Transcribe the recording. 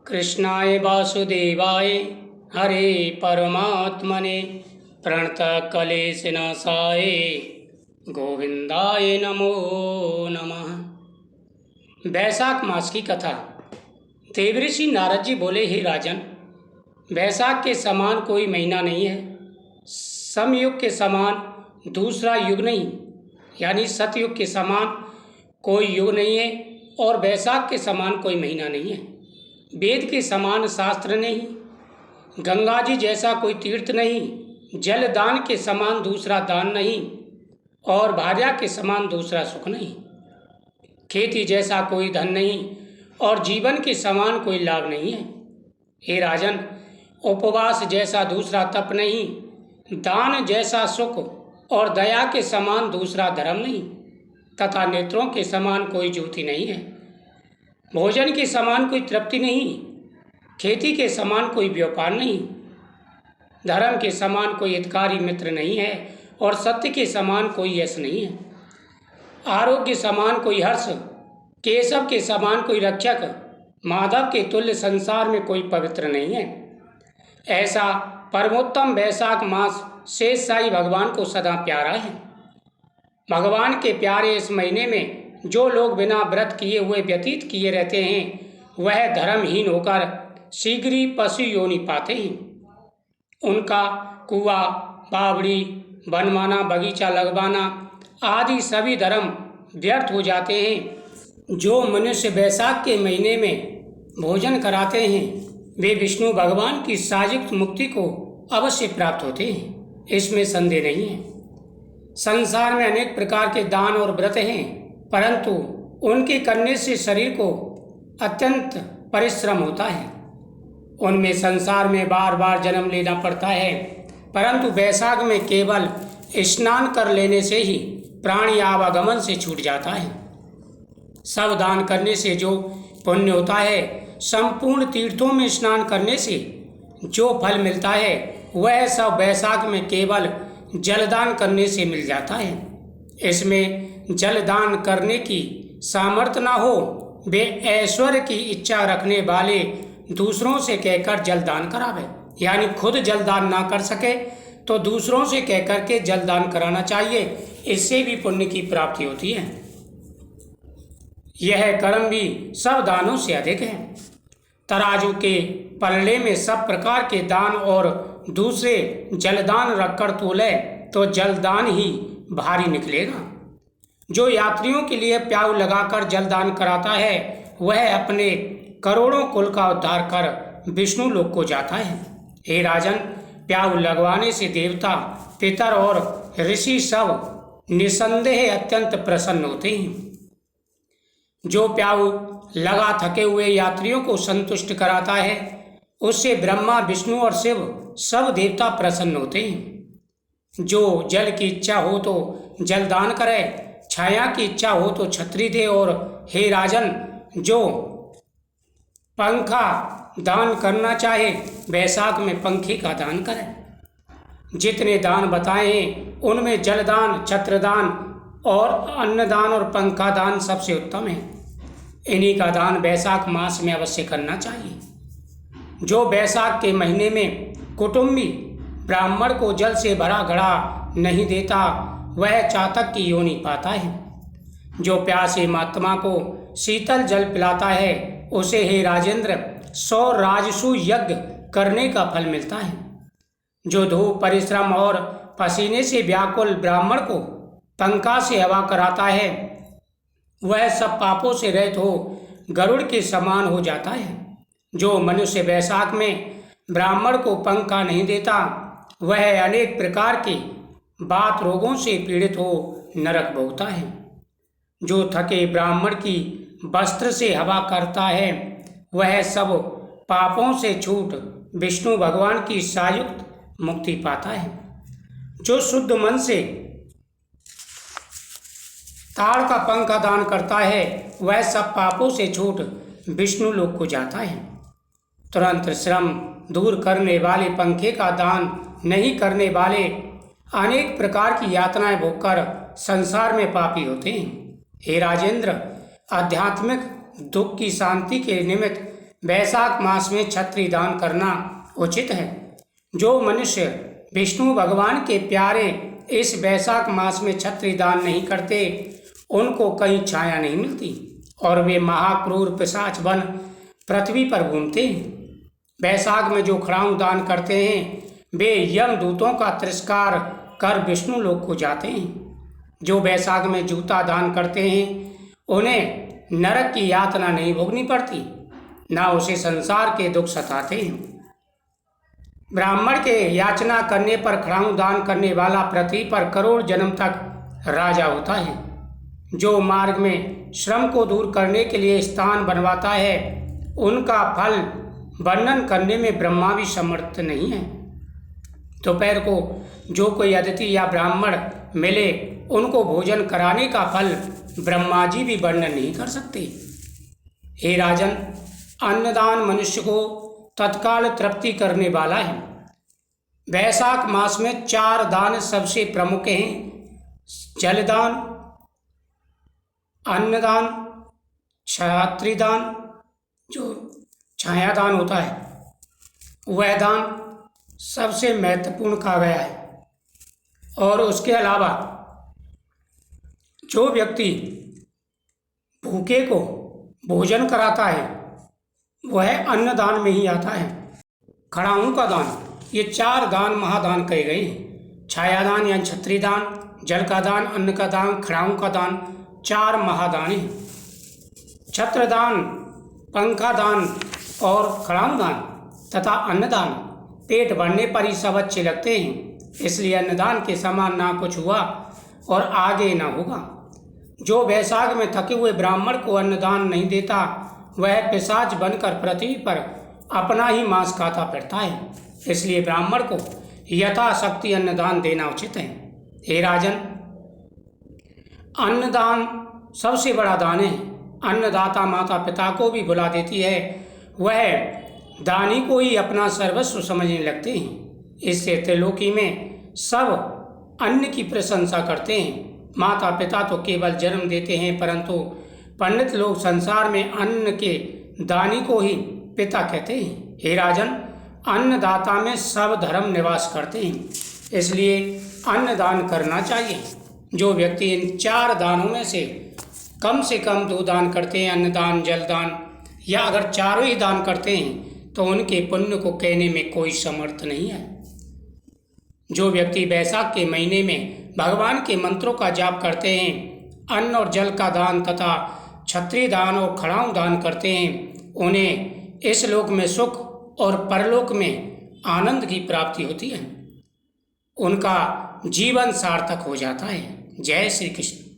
कृष्णाय वासुदेवाय हरे परमात्मने प्रणतक्लेशनाशाय गोविंदाय नमो नमः। वैशाख मास की कथा। देवऋषि नारद जी बोले, हे राजन, वैशाख के समान कोई महीना नहीं है, समयुग के समान दूसरा युग नहीं, यानी सतयुग के समान कोई युग नहीं है और वैशाख के समान कोई महीना नहीं है। वेद के समान शास्त्र नहीं, गंगा जी जैसा कोई तीर्थ नहीं, जल दान के समान दूसरा दान नहीं और भार्या के समान दूसरा सुख नहीं, खेती जैसा कोई धन नहीं और जीवन के समान कोई लाभ नहीं है। हे राजन, उपवास जैसा दूसरा तप नहीं, दान जैसा सुख और दया के समान दूसरा धर्म नहीं, तथा नेत्रों के समान कोई ज्योति नहीं है। भोजन के समान कोई तृप्ति नहीं, खेती के समान कोई व्यापार नहीं, धर्म के समान कोई हितकारी मित्र नहीं है और सत्य के समान कोई यश नहीं है। आरोग्य समान कोई हर्ष, केशव के समान कोई रक्षक, माधव के तुल्य संसार में कोई पवित्र नहीं है। ऐसा परमोत्तम वैशाख मास शेष साई भगवान को सदा प्यारा है। भगवान के प्यारे इस महीने में जो लोग बिना व्रत किए हुए व्यतीत किए रहते हैं, वह धर्महीन होकर शीघ्र ही पशु योनि पाते हैं। उनका कुआ, बावड़ी बनवाना, बगीचा लगवाना आदि सभी धर्म व्यर्थ हो जाते हैं। जो मनुष्य वैशाख के महीने में भोजन कराते हैं, वे विष्णु भगवान की सायुक्त मुक्ति को अवश्य प्राप्त होते हैं, इसमें संदेह नहीं है। संसार में अनेक प्रकार के दान और व्रत हैं, परंतु उनके करने से शरीर को अत्यंत परिश्रम होता है। उनमें संसार में बार बार जन्म लेना पड़ता है, परंतु वैशाख में केवल स्नान कर लेने से ही प्राणी आवागमन से छूट जाता है। सब दान करने से जो पुण्य होता है, संपूर्ण तीर्थों में स्नान करने से जो फल मिलता है, वह सब वैशाख में केवल जलदान करने से मिल जाता है। इसमें जलदान करने की सामर्थ्य न हो, वे ऐश्वर्य की इच्छा रखने वाले दूसरों से कहकर जलदान करावे, यानी खुद जलदान ना कर सके तो दूसरों से कहकर के जलदान कराना चाहिए, इससे भी पुण्य की प्राप्ति होती है। यह कर्म भी सब दानों से अधिक है। तराजू के पलड़े में सब प्रकार के दान और दूसरे जलदान रखकर तोले तो जलदान ही भारी निकलेगा। जो यात्रियों के लिए प्याऊ लगाकर जलदान कराता है, वह अपने करोड़ों कुल का उद्धार कर विष्णु लोक को जाता है। हे राजन, प्याऊ लगवाने से देवता, पितर और ऋषि सब निसंदेह अत्यंत प्रसन्न होते हैं। जो प्याऊ लगा थके हुए यात्रियों को संतुष्ट कराता है, उससे ब्रह्मा, विष्णु और शिव सब देवता प्रसन्न होते हैं। जो जल की इच्छा हो तो जलदान करे, छाया की इच्छा हो तो छतरी दे, और हे राजन, जो पंखा दान करना चाहे, वैशाख में पंखे का दान करे। जितने दान बताए हैं, उनमें जलदान, छत्रदान और अन्नदान और पंखा दान सबसे उत्तम है। इन्हीं का दान वैशाख मास में अवश्य करना चाहिए। जो वैशाख के महीने में कुटुंबी ब्राह्मण को जल से भरा घड़ा नहीं देता, वह चातक की योनि पाता है। जो प्यासे महात्मा को शीतल जल पिलाता है, उसे हे राजेंद्र 100 राजसु यज्ञ करने का फल मिलता है। जो धूप, परिश्रम और पसीने से व्याकुल ब्राह्मण को पंखा से हवा कराता है, वह सब पापों से रहित हो गरुड़ के समान हो जाता है। जो मनुष्य वैशाख में ब्राह्मण को पंखा नहीं देता, वह अनेक प्रकार के बात रोगों से पीड़ित हो नरक भोगता है। जो थके ब्राह्मण की वस्त्र से हवा करता है, वह सब पापों से छूट विष्णु भगवान की सायुक्त मुक्ति पाता है। जो शुद्ध मन से ताड़ का पंखा दान करता है, वह सब पापों से छूट विष्णु लोक को जाता है। तुरंत श्रम दूर करने वाले पंखे का दान नहीं करने वाले अनेक प्रकार की यातनाएं भोगकर संसार में पापी होते हैं। हे राजेंद्र, आध्यात्मिक दुख की शांति के निमित्त वैशाख मास में छत्री दान करना उचित है। जो मनुष्य विष्णु भगवान के प्यारे इस वैशाख मास में छत्री दान नहीं करते, उनको कहीं छाया नहीं मिलती और वे महाक्रूर पिशाच बन पृथ्वी पर घूमते हैं। वैशाख में जो खड़ाऊ दान करते हैं, वे यमदूतों का तिरस्कार कर विष्णु लोक को जाते हैं। जो वैशाख में जूता दान करते हैं, उन्हें नरक की यातना नहीं भोगनी पड़ती, ना उसे संसार के दुख सताते हैं। ब्राह्मण के याचना करने पर खड़ाऊ दान करने वाला पृथ्वी पर करोड़ जन्म तक राजा होता है। जो मार्ग में श्रम को दूर करने के लिए स्थान बनवाता है, उनका फल वर्णन करने में ब्रह्मा भी समर्थ नहीं है। दोपहर को जो कोई अतिथि या ब्राह्मण मिले, उनको भोजन कराने का फल ब्रह्मा जी भी वर्णन नहीं कर सकते। हे राजन, अन्नदान मनुष्य को तत्काल तृप्ति करने वाला है। वैशाख मास में 4 दान सबसे प्रमुख हैं: जलदान, अन्नदान, छात्रीदान, जो छायादान होता है, वह दान सबसे महत्वपूर्ण कहा गया है। और उसके अलावा जो व्यक्ति भूखे को भोजन कराता है, वह अन्नदान में ही आता है। खड़ाऊ का दान, ये 4 दान महादान कहे गए हैं। छायादान या छत्रीदान, जल का दान, अन्न का दान, खड़ाऊ का दान, 4 महादान हैं। छत्रदान, पंखा दान और खड़ाऊ दान तथा अन्नदान पेट भरने पर ही सब अच्छे लगते हैं, इसलिए अन्नदान के समान ना कुछ हुआ और आगे ना होगा। जो वैशाख में थके हुए ब्राह्मण को अन्नदान नहीं देता, वह पिशाच बनकर पृथ्वी पर अपना ही मांस खाता फिरता है। इसलिए ब्राह्मण को यथाशक्ति अन्नदान देना उचित है। हे राजन, अन्नदान सबसे बड़ा दान है। अन्नदाता माता पिता को भी भुला देती है, वह दानी को ही अपना सर्वस्व समझने लगते हैं। इससे त्रिलोकी में सब अन्न की प्रशंसा करते हैं। माता पिता तो केवल जन्म देते हैं, परंतु पंडित लोग संसार में अन्न के दानी को ही पिता कहते हैं। हे राजन, अन्नदाता में सब धर्म निवास करते हैं, इसलिए अन्नदान करना चाहिए। जो व्यक्ति इन 4 दानों में से कम 2 दान करते हैं, अन्नदान, जलदान, या अगर चारों ही दान करते हैं, तो उनके पुण्य को कहने में कोई समर्थ नहीं है। जो व्यक्ति वैशाख के महीने में भगवान के मंत्रों का जाप करते हैं, अन्न और जल का दान तथा छत्री दान और खड़ाऊ दान करते हैं, उन्हें इस लोक में सुख और परलोक में आनंद की प्राप्ति होती है। उनका जीवन सार्थक हो जाता है। जय श्री कृष्ण।